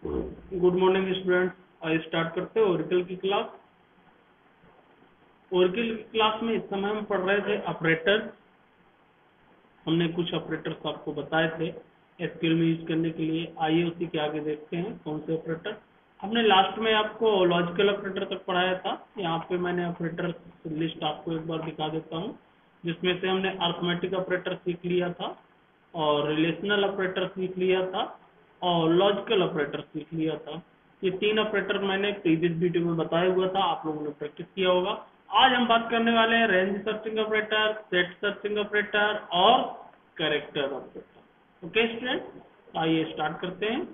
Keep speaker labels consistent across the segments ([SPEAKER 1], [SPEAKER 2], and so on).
[SPEAKER 1] Good morning student. आज start करते हैं ओरेकल की क्लास। ओरेकल की क्लास में इस समय हम पढ़ रहे थे ऑपरेटर्स। हमने कुछ ऑपरेटर्स आपको बताए थे एसक्यूएल में यूज करने के लिए। आइए उसी के आगे देखते हैं कौन से ऑपरेटर। हमने लास्ट में आपको लॉजिकल ऑपरेटर तक पढ़ाया था। यहाँ पे मैंने ऑपरेटर लिस्ट आपको एक बार दिखा देता हूँ, जिसमें से हमने अरिथमेटिक ऑपरेटर सीख लिया था और रिलेशनल ऑपरेटर सीख लिया था और लॉजिकल ऑपरेटर सीख लिया था। ये तीन ऑपरेटर मैंने प्रीवियस वीडियो में बताया हुआ था, आप लोगों ने प्रैक्टिस किया होगा। आज हम बात करने वाले हैं range searching operator, set searching operator और कैरेक्टर ऑपरेटर। ओके स्टूडेंट, आइए स्टार्ट करते हैं।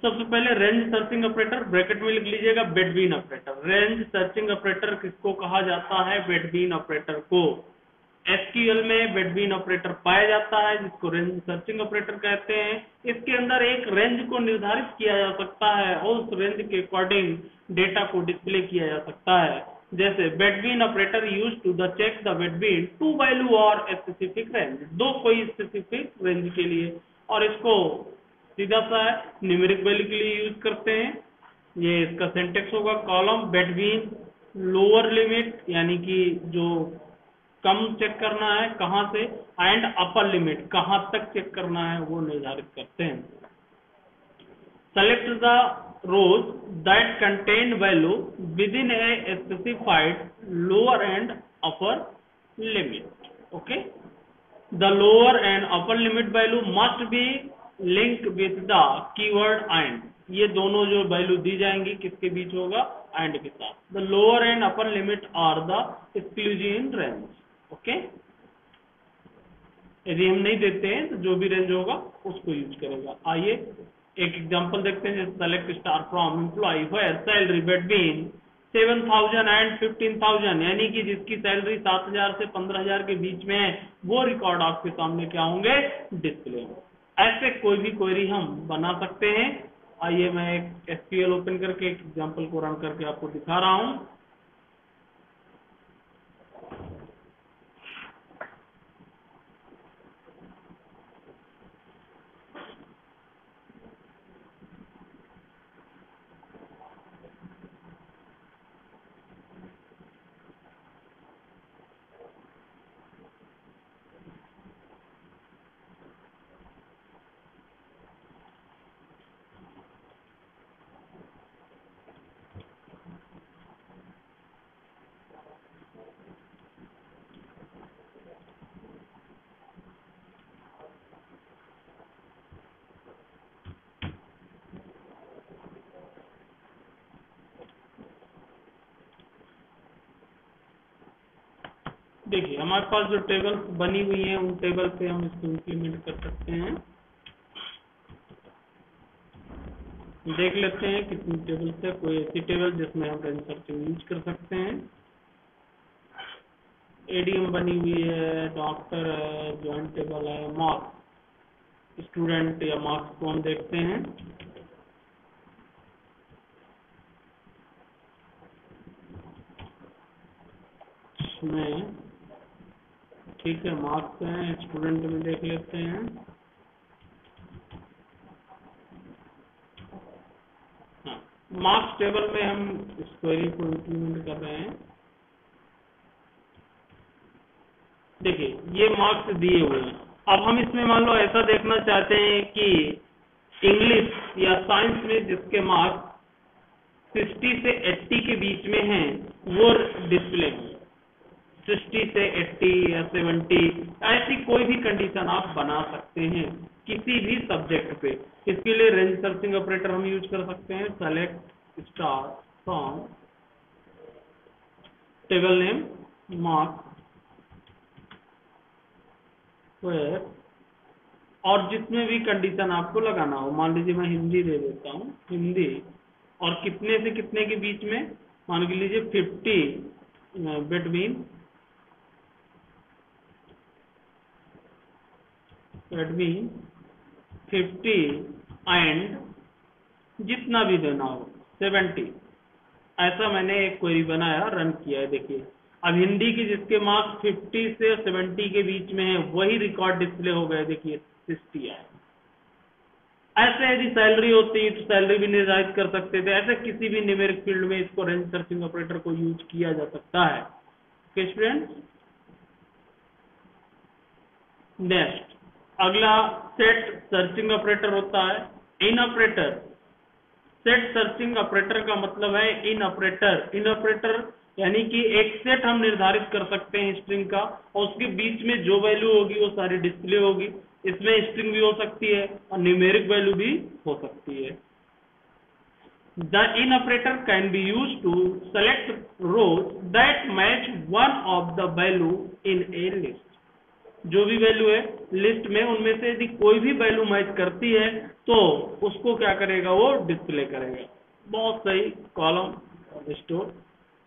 [SPEAKER 1] सबसे पहले रेंज सर्चिंग ऑपरेटर, ब्रैकेट में लिख लीजिएगा between operator. Range searching operator किसको कहा जाता है? बिटवीन ऑपरेटर को। एसक्यूएल में बिटवीन ऑपरेटर पाया जाता है जिसको रेंज सर्चिंग ऑपरेटर कहते हैं। इसके अंदर एक रेंज को निर्धारित किया जा सकता है और उस रेंज के अकॉर्डिंग डेटा को डिस्प्ले किया जा सकता है। जैसे between operator use to the check the between two value और स्पेसिफिक रेंज, दो कोई स्पेसिफिक रेंज के लिए, और इसको सीधा सा न्यूमेरिक वैल्यू के लिए यूज करते हैं। ये इसका सिंटेक्स होगा कॉलम बिटवीन लोअर लिमिट यानी कि जो कम चेक करना है कहां से, एंड अपर लिमिट कहां तक चेक करना है वो निर्धारित करते हैं। Select the rows that contain value within a specified lower and upper limit. Okay, the lower and upper limit value must be link with the keyword and. ये दोनों जो वैल्यू दी जाएंगी किसके बीच होगा? एंड के साथ। The lower and upper limit are the exclusive range. Okay, यदि हम नहीं देते हैं तो जो भी रेंज होगा उसको यूज करेगा। आइए एक एग्जांपल देखते हैं। Select star from employ where salary between 7,000 and 15,000, यानी कि जिसकी सैलरी 7,000 से 15,000 के बीच में है वो रिकॉर्ड आपके सामने क्या होंगे? डिस्प्ले होंगे। ऐसे कोई भी क्वेरी हम बना सकते हैं। आइए मैं एक एसक्यूएल ओपन करके एक एग्जांपल को रन करके आपको दिखा रहा हूं। देखिए हमारे पास जो टेबल बनी हुई है उन टेबल पे हम इसको इम्प्लीमेंट कर सकते हैं। देख लेते हैं कितनी टेबल है। कोई ऐसी टेबल जिसमें हम रेंज सर्चिंग यूज कर सकते हैं। एडीएम बनी हुई है, डॉक्टर है, जॉइंट टेबल है, मार्क्स स्टूडेंट या मार्क्स को हम देखते हैं। इसमें ठीक है मार्क्स हैं, स्टूडेंट में देख लेते हैं। मार्क्स टेबल में हम इस क्वेरी को इम्प्लीमेंट कर रहे हैं। देखिए ये मार्क्स दिए हुए हैं। अब हम इसमें मान लो ऐसा देखना चाहते हैं कि इंग्लिश या साइंस में जिसके मार्क्स 60 से 80 के बीच में हैं वो डिस्प्ले हो। 60 से 80 या 70 ऐसी कोई भी कंडीशन आप बना सकते हैं किसी भी सब्जेक्ट पे। इसके लिए रेंज सर्चिंग ऑपरेटर हम यूज कर सकते हैं। Select star from table name marks where, और जिसमें भी कंडीशन आपको लगाना हो। मान लीजिए मैं हिंदी दे देता हूँ, हिंदी, और कितने से कितने के बीच में, मान लीजिए 50 बिटवीन 50 एंड जितना भी देना हो 70। ऐसा मैंने एक क्वेरी बनाया, रन किया है। देखिए अब हिंदी की जिसके मार्क्स 50 से 70 के बीच में है वही रिकॉर्ड डिस्प्ले हो गए। देखिए 60 आए। ऐसे यदि सैलरी होती तो सैलरी भी निर्धारित कर सकते थे। ऐसे किसी भी न्यूमेरिक फील्ड में इसको रेंज सर्चिंग ऑपरेटर को यूज किया जा सकता है। ओके स्टूडेंट्स, नेक्स्ट अगला सेट सर्चिंग ऑपरेटर होता है। In operator, set searching operator का मतलब है इन ऑपरेटर। इन ऑपरेटर यानी कि एक सेट हम निर्धारित कर सकते हैं स्ट्रिंग का, और उसके बीच में जो वैल्यू होगी वो सारी डिस्प्ले होगी। इसमें स्ट्रिंग भी हो सकती है और न्यूमेरिक वैल्यू भी हो सकती है। The in operator can be used to select rows that match one of the value in a list. जो भी वैल्यू है लिस्ट में, उनमें से यदि कोई भी वैल्यू मैच करती है तो उसको क्या करेगा, वो डिस्प्ले करेगा। बहुत सही। Column store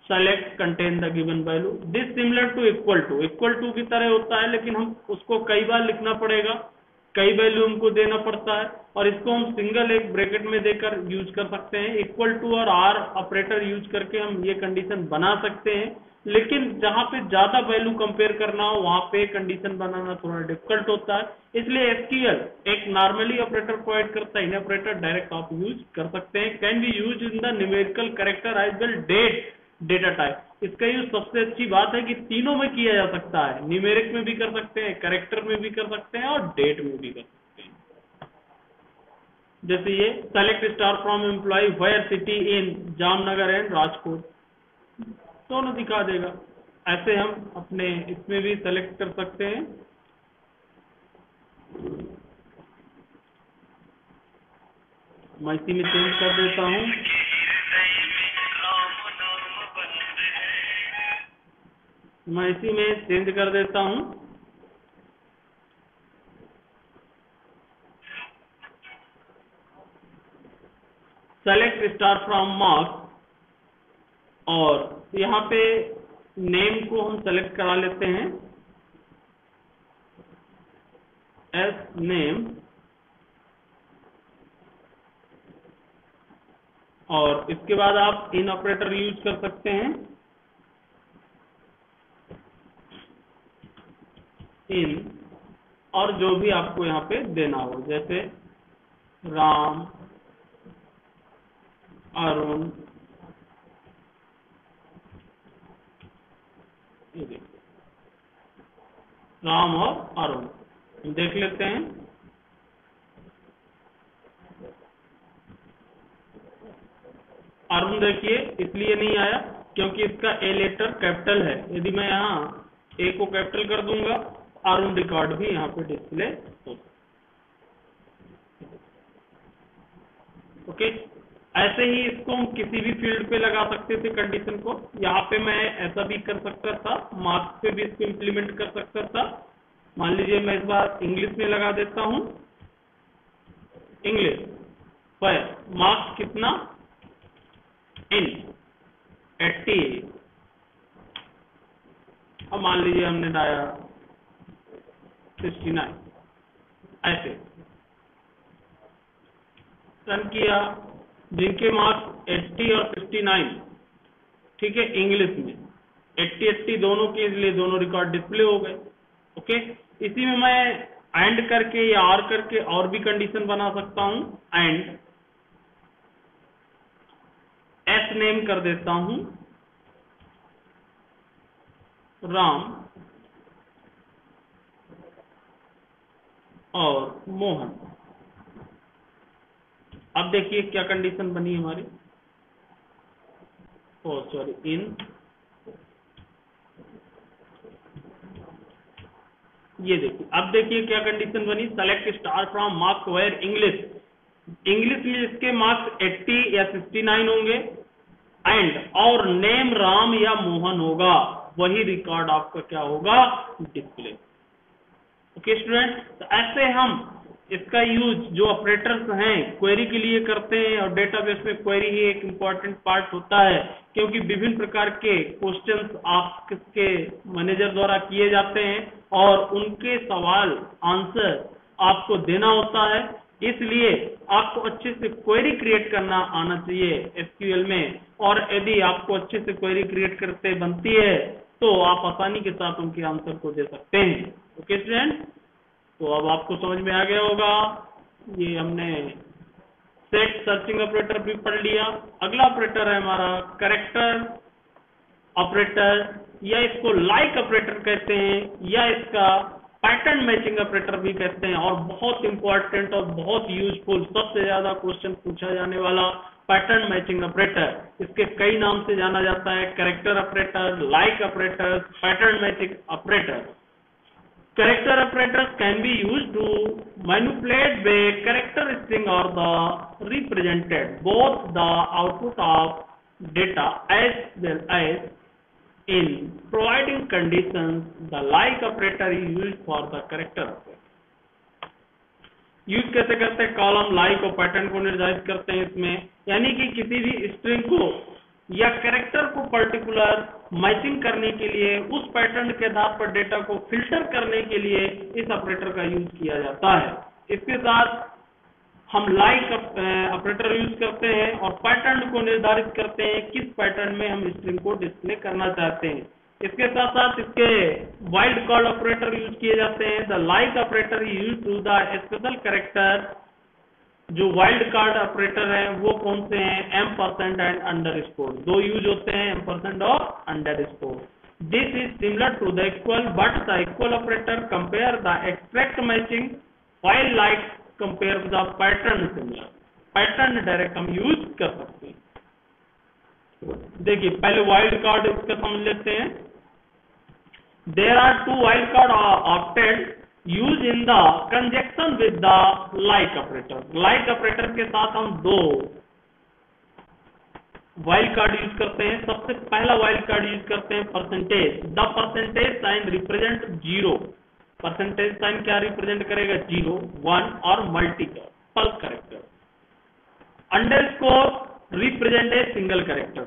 [SPEAKER 1] select contain the given value, this similar to equal to की तरह होता है, लेकिन हम उसको कई बार लिखना पड़ेगा, कई वैल्यू हमको देना पड़ता है, और इसको हम सिंगल एक ब्रैकेट में देकर यूज कर सकते हैं। इक्वल टू और आर ऑपरेटर यूज करके हम ये कंडीशन बना सकते हैं, लेकिन जहां पे ज्यादा वैल्यू कंपेयर करना हो वहां पे कंडीशन बनाना थोड़ा डिफिकल्ट होता है। इसलिए एसक्यूएल एक नॉर्मली ऑपरेटर प्रोवाइड करता है, इन ऑपरेटर डायरेक्ट आप यूज कर सकते हैं। Can be use in the numerical character as well date data type. इसका यूज सबसे अच्छी बात है कि तीनों में किया जा सकता है, न्यूमेरिक में भी कर सकते हैं, कैरेक्टर में भी कर सकते हैं, और डेट में भी कर सकते हैं। जैसे ये select star from employ where city in Jamnagar and Rajkot, दोनों दिखा देगा। ऐसे हम अपने इसमें भी सेलेक्ट कर सकते हैं। मैं इसी में चेंज कर देता हूं। मैं इसी में चेंज कर देता हूं। सेलेक्ट स्टार फ्रॉम मार्क्स, और यहाँ पे नेम को हम सेलेक्ट करा लेते हैं एस नेम, और इसके बाद आप इन ऑपरेटर यूज कर सकते हैं। इन, और जो भी आपको यहाँ पे देना हो, जैसे राम, अरुण, राम और अरुण देख लेते हैं। अरुण देखिए इसलिए नहीं आया क्योंकि इसका ए लेटर कैपिटल है। यदि मैं यहाँ ए को कैपिटल कर दूंगा, अरुण रिकॉर्ड भी यहाँ पे डिस्प्ले हो। ओके, ऐसे ही इसको हम किसी भी फील्ड पे लगा सकते थे कंडीशन को। यहाँ पे मैं ऐसा भी कर सकता था, मार्क्स पे भी इसको इम्प्लीमेंट कर सकता था। मान लीजिए मैं इस बार इंग्लिश में लगा देता हूँ, इंग्लिश पर मार्क्स कितना, इन 80। अब मान लीजिए हमने डाया 69, ऐसे रन किया। जिनके मार्क्स 80 और 69, ठीक है, इंग्लिश में 80 दोनों के, इसलिए दोनों रिकॉर्ड डिस्प्ले हो गए। ओके, इसी में मैं एंड करके या आर करके और भी कंडीशन बना सकता हूं। एंड एस नेम कर देता हूं राम और मोहन। अब देखिए क्या कंडीशन बनी हमारी, ओ सॉरी, इन, ये देखिए। अब देखिए क्या कंडीशन बनी, select star from marks where English, English में इसके मार्क्स 80 या 69 होंगे, एंड और नेम राम या मोहन होगा, वही रिकॉर्ड आपका क्या होगा, डिस्प्ले। ओके स्टूडेंट, तो ऐसे हम इसका यूज जो ऑपरेटर्स हैं क्वेरी के लिए करते हैं, और डेटाबेस में क्वेरी ही एक इंपॉर्टेंट पार्ट होता है, क्योंकि विभिन्न प्रकार के क्वेश्चंस आपके मैनेजर द्वारा किए जाते हैं और उनके सवाल आंसर आपको देना होता है। इसलिए आपको अच्छे से क्वेरी क्रिएट करना आना चाहिए एसक्यूएल में, और यदि आपको अच्छे से क्वेरी क्रिएट करते बनती है तो आप आसानी के साथ उनके आंसर को दे सकते हैं। ओके स्टूडेंट, तो अब आपको समझ में आ गया होगा, ये हमने सेट सर्चिंग ऑपरेटर भी पढ़ लिया। अगला ऑपरेटर है हमारा कैरेक्टर ऑपरेटर, या इसको लाइक ऑपरेटर कहते हैं, या इसका पैटर्न मैचिंग ऑपरेटर भी कहते हैं। और बहुत इंपॉर्टेंट और बहुत यूजफुल, सबसे ज्यादा क्वेश्चन पूछा जाने वाला पैटर्न मैचिंग ऑपरेटर। इसके कई नाम से जाना जाता है, character operator, like operator, pattern matching operator. Character operators can be used to manipulate the character string or the represented both the output of data as well as in providing conditions. The like operator is used for the character operator. Use कैसे करते हैं? Column like और pattern को निर्धारित करते हैं इसमें, यानी कि किसी भी स्ट्रिंग को या कैरेक्टर को पर्टिकुलर मैचिंग करने के लिए उस पैटर्न के आधार पर डेटा को फिल्टर करने के लिए इस ऑपरेटर का यूज किया जाता है। इसके साथ हम लाइक ऑपरेटर यूज करते हैं और पैटर्न को निर्धारित करते हैं किस पैटर्न में हम स्ट्रिंग को डिस्प्ले करना चाहते हैं। इसके साथ साथ इसके वाइल्ड कार्ड ऑपरेटर यूज किए जाते हैं। The like operator use to the special character. जो वाइल्ड कार्ड ऑपरेटर है वो कौन से हैं? एम% एंड अंडरस्कोर, दो यूज होते हैं, एम% और underscore. This is similar to the equal, but the equal operator compare the extract matching, while like compare the pattern similar. Pattern direct हम यूज कर सकते हैं। देखिए पहले वाइल्ड कार्ड इसका समझ लेते हैं। There are 2 wild card opted use in the conjunction with the like operator. Like operator के साथ हम 2 वाइल्ड कार्ड यूज करते हैं। सबसे पहला वाइल्ड कार्ड यूज करते हैं percentage. The percentage sign represent 0। Percentage sign क्या रिप्रेजेंट करेगा? 0, 1 और multiple character. Underscore represent a single character,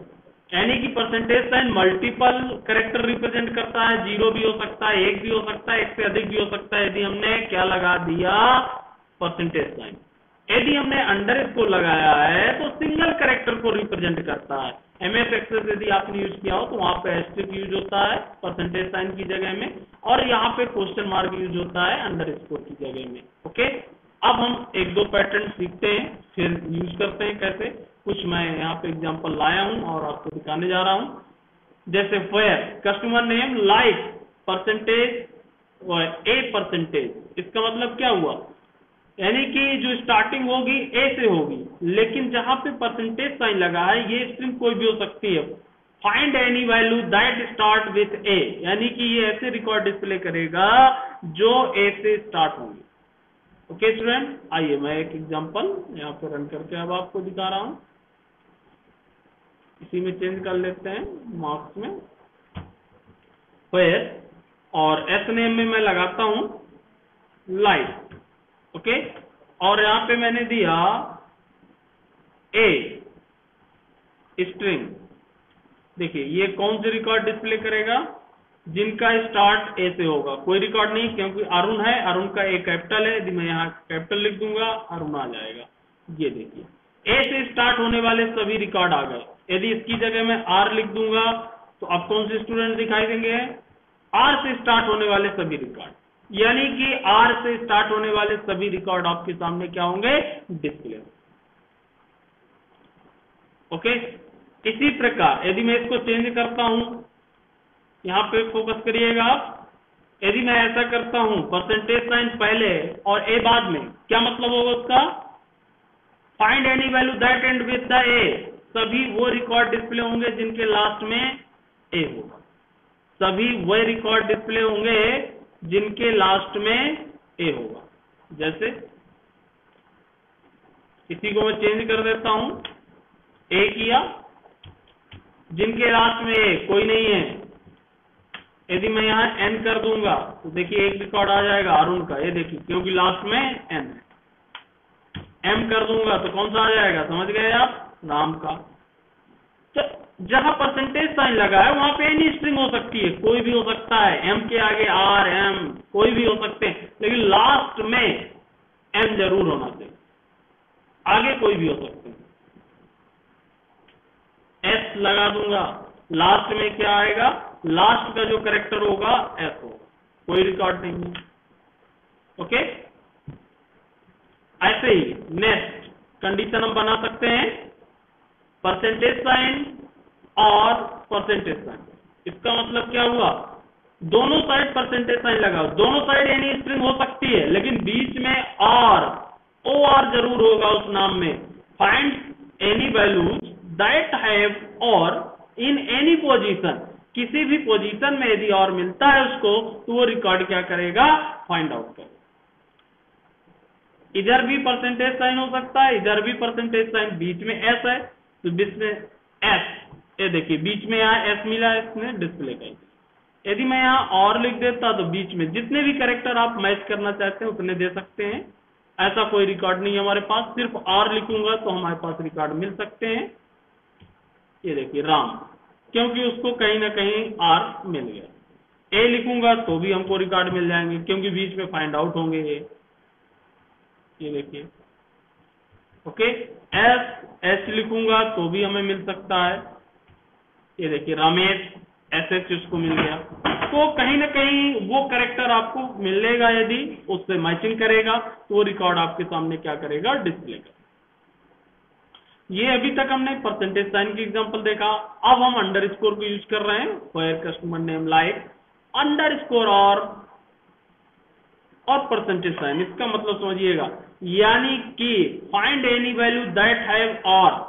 [SPEAKER 1] यानी कि percentage sign multiple character represent करता है। 0 भी हो सकता है, 1 भी हो सकता है, 1 से अधिक भी हो सकता है। यदि हमने क्या लगा दिया? Percentage sign. यदि हमने अंडरस्कोर लगाया है तो सिंगल कैरेक्टर को रिप्रेजेंट करता है। एमएस एक्सेस यदि आपने यूज किया हो तो वहां पे एस्टेरिस्क यूज होता है परसेंटेज साइन की जगह में, और यहाँ पे क्वेश्चन मार्क यूज होता है अंडरस्कोर की जगह में। ओके, अब हम 1-2 पैटर्न सीखते हैं, फिर यूज करते हैं कैसे। कुछ मैं यहाँ पे एग्जांपल लाया हूं और आपको दिखाने जा रहा हूं। जैसे fair customer name like percentage और A%। इसका मतलब क्या हुआ? यानी कि जो स्टार्टिंग होगी A से होगी, लेकिन जहां पे परसेंटेज साइन लगा है ये स्ट्रिंग कोई भी हो सकती है। Find any value that start with A, यानी कि ये ऐसे रिकॉर्ड डिस्प्ले करेगा जो A से स्टार्ट होंगे। ओके स्टूडेंट, आइए मैं एक एग्जांपल यहाँ पे रन करके अब आपको दिखा रहा हूं। इसी में चेंज कर लेते हैं मार्क्स में, फिर और एस नेम में मैं लगाता हूं लाइट। ओके, और यहां पे मैंने दिया ए स्ट्रिंग। देखिए ये कौन से रिकॉर्ड डिस्प्ले करेगा? जिनका स्टार्ट ए से होगा। कोई रिकॉर्ड नहीं, क्योंकि अरुण है, अरुण का ए कैपिटल है। यदि मैं यहाँ कैपिटल लिख दूंगा अरुण आ जाएगा। ये देखिए ए से स्टार्ट होने वाले सभी रिकॉर्ड आ गए। यदि इसकी जगह मैं आर लिख दूंगा तो अब कौन से स्टूडेंट दिखाई देंगे? आर से स्टार्ट होने वाले सभी रिकॉर्ड, यानी कि आर से स्टार्ट होने वाले सभी रिकॉर्ड आपके सामने क्या होंगे? डिस्प्ले। ओके, इसी प्रकार यदि मैं इसको चेंज करता हूं, यहां पे फोकस करिएगा आप। यदि मैं ऐसा करता हूं परसेंटेज साइन पहले और ए बाद में, क्या मतलब होगा उसका? Find any value that and with the ए। सभी वो रिकॉर्ड डिस्प्ले होंगे जिनके लास्ट में ए होगा। सभी वह रिकॉर्ड डिस्प्ले होंगे जिनके लास्ट में ए होगा। जैसे इसी को मैं चेंज कर देता हूं, ए किया, जिनके लास्ट में ए कोई नहीं है। यदि मैं यहाँ एन कर दूंगा तो देखिए एक रिकॉर्ड आ जाएगा अरुण का, ये देखिए, क्योंकि लास्ट में एन है। एम कर दूंगा तो कौन सा आ जाएगा? समझ गए आप? राम का। तो जहां परसेंटेज साइन लगा है वहां पे एनी स्ट्रिंग हो सकती है, कोई भी हो सकता है। एम के आगे आर, एम कोई भी हो सकते हैं, लेकिन लास्ट में एम जरूर होना चाहिए। आगे कोई भी हो सकते हैं। एस लगा दूंगा, लास्ट में क्या आएगा? लास्ट का जो कैरेक्टर होगा एस होगा, कोई रिकॉर्ड नहीं है। ओके, ऐसे ही नेक्स्ट कंडीशन हम बना सकते हैं परसेंटेज साइन और परसेंटेज साइन। इसका मतलब क्या हुआ, दोनों साइड परसेंटेज साइन लगाओ, दोनों साइड एनी स्ट्रिंग हो सकती है लेकिन बीच में और जरूर होगा उस नाम में। Find any values that have और इन एनी पोजीशन, किसी भी पोजीशन में यदि और मिलता है उसको तो वो रिकॉर्ड क्या करेगा, फाइंड आउट करेगा। इधर भी परसेंटेज साइन हो सकता है, इधर भी परसेंटेज साइन, बीच में एस है तो बीच में एस, ये देखिए बीच में यहाँ एस मिला है, इसने डिस्प्ले कर दिया। यदि मैं यहाँ और लिख देता तो बीच में जितने भी कैरेक्टर आप मैच करना चाहते हैं उतने दे सकते हैं। ऐसा कोई रिकॉर्ड नहीं है हमारे पास, सिर्फ आर लिखूंगा तो हमारे पास रिकॉर्ड मिल सकते हैं। ये देखिए राम, क्योंकि उसको कहीं ना कहीं आर मिल गया। ए लिखूंगा तो भी हमको रिकॉर्ड मिल जाएंगे क्योंकि बीच में फाइंड आउट होंगे ये देखिए। ओके, एस लिखूंगा तो भी हमें मिल सकता है, ये देखिए रमेश एस उसको मिल गया। तो कहीं ना कहीं वो कैरेक्टर आपको मिलेगा, यदि उससे मैचिंग करेगा तो वो रिकॉर्ड आपके सामने क्या करेगा, डिस्प्ले करेगा। ये अभी तक हमने परसेंटेज साइन की एग्जांपल देखा। अब हम अंडरस्कोर को यूज कर रहे हैं, where customer name like underscore और परसेंटेज साइन। इसका मतलब समझिएगा, यानी कि find any value that have और,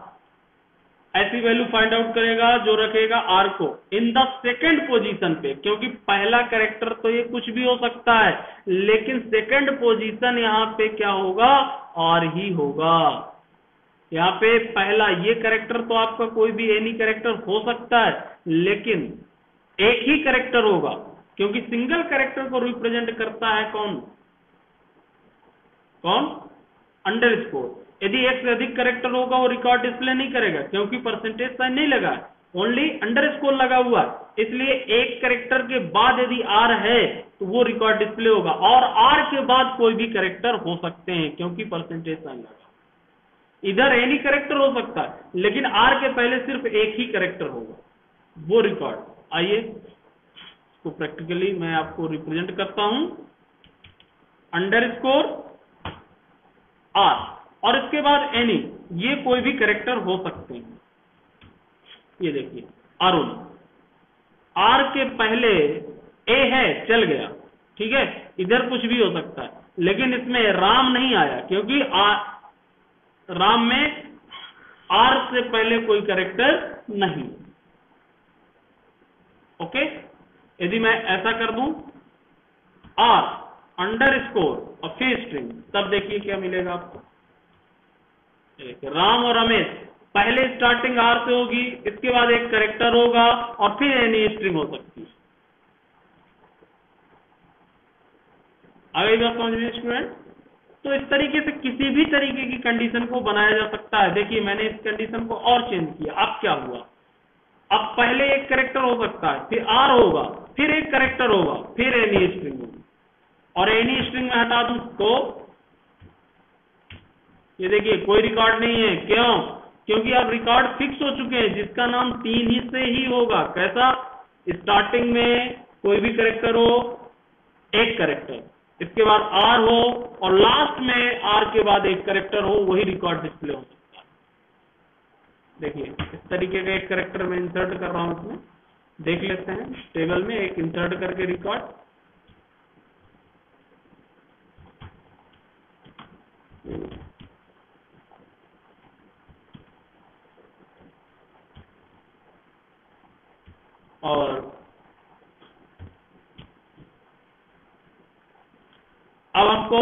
[SPEAKER 1] ऐसी वैल्यू फाइंड आउट करेगा जो रखेगा आर को इन द सेकंड पोजीशन पे, क्योंकि पहला कैरेक्टर तो ये कुछ भी हो सकता है लेकिन सेकंड पोजीशन यहाँ पे क्या होगा, आर ही होगा। यहाँ पे पहला ये कैरेक्टर तो आपका कोई भी एनी कैरेक्टर हो सकता है लेकिन एक ही कैरेक्टर होगा, क्योंकि सिंगल कैरेक्टर को रिप्रेजेंट करता है कौन, अंडरस्कोर। यदि एक से अधिक कैरेक्टर होगा वो रिकॉर्ड डिस्प्ले नहीं करेगा क्योंकि परसेंटेज साइन नहीं लगा, ओनली अंडरस्कोर लगा हुआ, इसलिए एक कैरेक्टर के बाद यदि आर है तो वो रिकॉर्ड डिस्प्ले होगा, और आर के बाद कोई भी कैरेक्टर हो सकते हैं क्योंकि परसेंटेज साइन लगा। इधर एनी कैरेक्टर हो सकता है लेकिन आर के पहले सिर्फ एक ही कैरेक्टर होगा, वो रिकॉर्ड। आइए इसको प्रैक्टिकली मैं आपको रिप्रेजेंट करता हूं, अंडरस्कोर आर और इसके बाद एनी, ये कोई भी कैरेक्टर हो सकते हैं। ये देखिए अरुण, आर के पहले ए है, चल गया, ठीक है, इधर कुछ भी हो सकता है लेकिन इसमें राम नहीं आया क्योंकि राम में आर से पहले कोई कैरेक्टर नहीं। ओके, यदि मैं ऐसा कर दूं आर अंडरस्कोर और फिर स्ट्रिंग, तब देखिए क्या मिलेगा आपको, राम और रमेश, पहले स्टार्टिंग आर से होगी, इसके बाद एक कैरेक्टर होगा और फिर एनी स्ट्रिंग हो सकती है। आ गई बात समझ में स्टूडेंट? तो इस तरीके से किसी भी तरीके की कंडीशन को बनाया जा सकता है। देखिए मैंने इस कंडीशन को और चेंज किया, अब क्या हुआ, अब पहले एक कैरेक्टर हो सकता है, फिर आर होगा, फिर एक कैरेक्टर होगा, फिर एनी स्ट्रिंग होगी, और एनी स्ट्रिंग में हटा दूं तो ये देखिए कोई रिकॉर्ड नहीं है। क्यों? क्योंकि अब रिकॉर्ड फिक्स हो चुके हैं जिसका नाम 3 ही से ही होगा। कैसा? स्टार्टिंग में कोई भी कैरेक्टर हो, एक कैरेक्टर, इसके बाद आर हो और लास्ट में आर के बाद एक कैरेक्टर हो, वही रिकॉर्ड डिस्प्ले हो सकता है। देखिए इस तरीके का एक कैरेक्टर मैं इंसर्ट कर रहा हूं, इसमें देख लेते हैं टेबल में एक इंसर्ट करके रिकॉर्ड। और अब हमको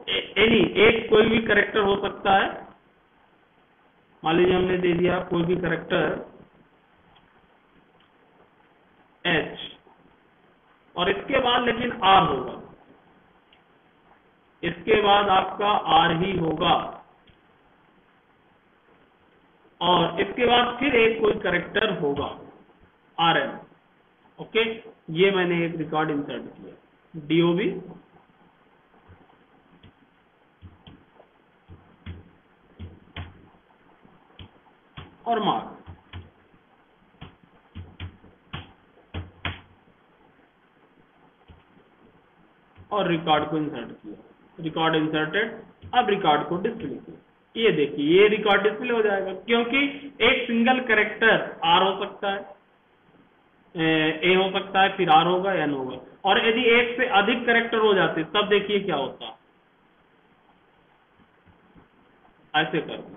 [SPEAKER 1] एनी एक कोई भी कैरेक्टर हो सकता है, मान लीजिए हमने दे दिया कोई भी कैरेक्टर एच और इसके बाद लेकिन आर होगा, इसके बाद आपका आर ही होगा और इसके बाद फिर एक कोई कैरेक्टर होगा आर एन। ओके, ये मैंने एक रिकॉर्ड इंसर्ट किया, डीओबी और मार्क, और रिकॉर्ड को इंसर्ट किया, रिकॉर्ड इंसर्टेड। अब रिकॉर्ड को डिस्प्ले किया। ये देखिए ये रिकॉर्ड डिस्प्ले हो जाएगा, क्योंकि एक सिंगल कैरेक्टर आर हो सकता है, ए हो सकता है, फिर आर होगा, एन होगा, और यदि एक से अधिक कैरेक्टर हो जाते तब देखिए क्या होता। ऐसे कर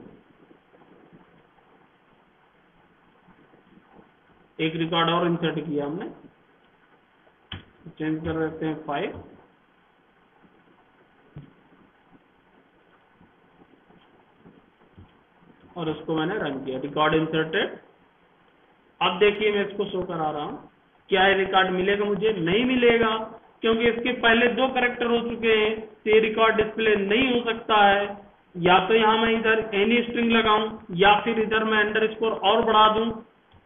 [SPEAKER 1] एक रिकॉर्ड और इंसर्ट किया हमने, चेंज कर देते हैं 5, और उसको मैंने रन किया, रिकॉर्ड इंसर्टेड। अब देखिए मैं इसको शो करा रहा हूं, क्या ये रिकॉर्ड मिलेगा? मुझे नहीं मिलेगा, क्योंकि इसके पहले 2 कैरेक्टर हो चुके हैं, तो ये रिकॉर्ड डिस्प्ले नहीं हो सकता है। या तो यहां मैं इधर एनी स्ट्रिंग लगाऊं, या फिर इधर मैं अंडरस्कोर और बढ़ा दूं।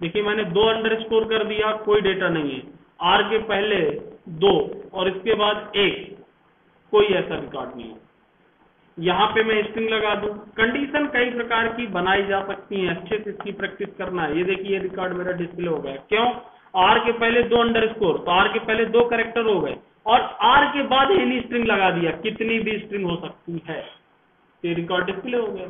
[SPEAKER 1] देखिए मैंने 2 अंडरस्कोर कर दिया, कोई डेटा नहीं है। आर के पहले 2 और इसके बाद 1, कोई ऐसा रिकॉर्ड नहीं है। यहाँ पे मैं स्ट्रिंग लगा दूं। कंडीशन कई प्रकार की बनाई जा सकती है, अच्छे से इसकी प्रैक्टिस करना है। ये देखिए रिकॉर्ड मेरा डिस्प्ले हो गया, क्यों? आर के पहले 2 अंडरस्कोर, तो आर के पहले 2 कैरेक्टर हो गए, और आर के बाद एनी स्ट्रिंग लगा दिया, कितनी भी स्ट्रिंग हो सकती है, ये रिकॉर्ड डिस्प्ले हो गया।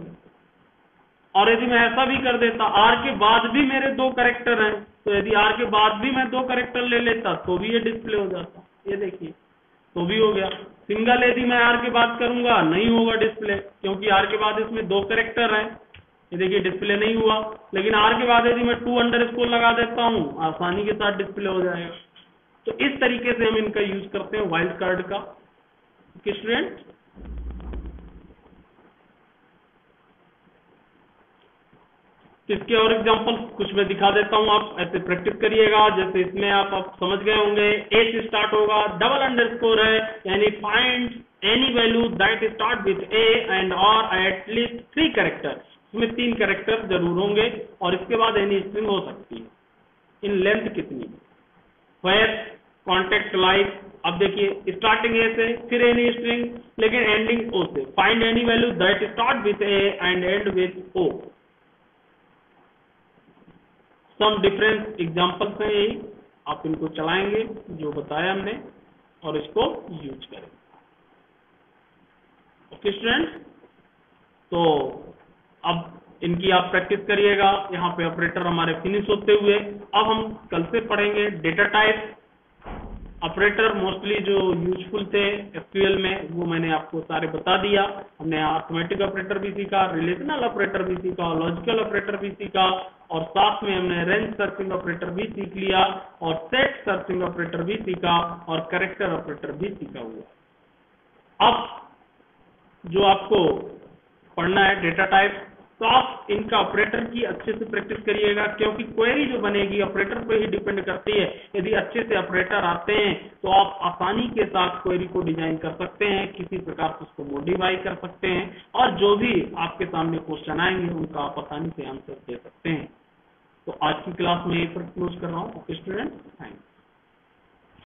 [SPEAKER 1] और यदि मैं ऐसा भी कर देता, आर के बाद भी मेरे 2 कैरेक्टर हैं, तो यदि आर के बाद भी मैं 2 कैरेक्टर ले लेता तो भी ये डिस्प्ले हो जाता। ये देखिए तो भी हो गया। सिंगल यदि मैं आर के बाद करूंगा नहीं होगा डिस्प्ले, क्योंकि आर के बाद इसमें 2 कैरेक्टर हैं। ये देखिए डिस्प्ले नहीं हुआ। लेकिन आर के बाद यदि मैं 2 अंडरस्कोर लगा देता हूं, आसानी के साथ डिस्प्ले हो जाएगा। तो इस तरीके से हम इनका यूज करते हैं वाइल्ड कार्ड का। स्टूडेंट इसके और एग्जांपल कुछ मैं दिखा देता हूं, आप ऐसे प्रैक्टिस करिएगा। जैसे इसमें आप समझ गए होंगे, ए से स्टार्ट होगा, डबल अंडरस्कोर है, यानी find any value that start with A and और एट लीस्ट 3 कैरेक्टर। इसमें 3 कैरेक्टर जरूर होंगे, और इसके बाद एनी स्ट्रिंग हो सकती है। इन लेंथ कितनी? वेयर कॉन्टेक्ट लाइक, अब देखिए स्टार्टिंग ए से, फिर एनी स्ट्रिंग, लेकिन एंडिंग ओ से। Find any value that start with A and end with O. Some difference examples हैं यही, आप इनको चलाएंगे जो बताया हमने, और इसको यूज करेंगे। ओके स्टूडेंट, तो अब इनकी आप प्रैक्टिस करिएगा। यहाँ पे ऑपरेटर हमारे फिनिश होते हुए, अब हम कल से पढ़ेंगे डेटा टाइप। ऑपरेटर मोस्टली जो यूजफुल थे एसक्यूएल में वो मैंने आपको सारे बता दिया। हमने अरिथमेटिक ऑपरेटर भी सीखा, रिलेशनल ऑपरेटर भी सीखा, लॉजिकल ऑपरेटर भी सीखा, और साथ में हमने रेंज सर्चिंग ऑपरेटर भी सीख लिया, और सेट सर्चिंग ऑपरेटर भी सीखा, और कैरेक्टर ऑपरेटर भी सीखा हुआ। अब जो आपको पढ़ना है डेटा टाइप, तो आप इनका ऑपरेटर की अच्छे से प्रैक्टिस करिएगा, क्योंकि क्वेरी जो बनेगी ऑपरेटर पे ही डिपेंड करती है। यदि अच्छे से ऑपरेटर आते हैं तो आप आसानी के साथ क्वेरी को डिजाइन कर सकते हैं, किसी प्रकार से उसको मॉडिफाई कर सकते हैं, और जो भी आपके सामने क्वेश्चन आएंगे उनका आप आसानी से आंसर दे सकते हैं। तो आज की क्लास में यही पर क्लोज कर रहा हूँ। Okay student, thanks.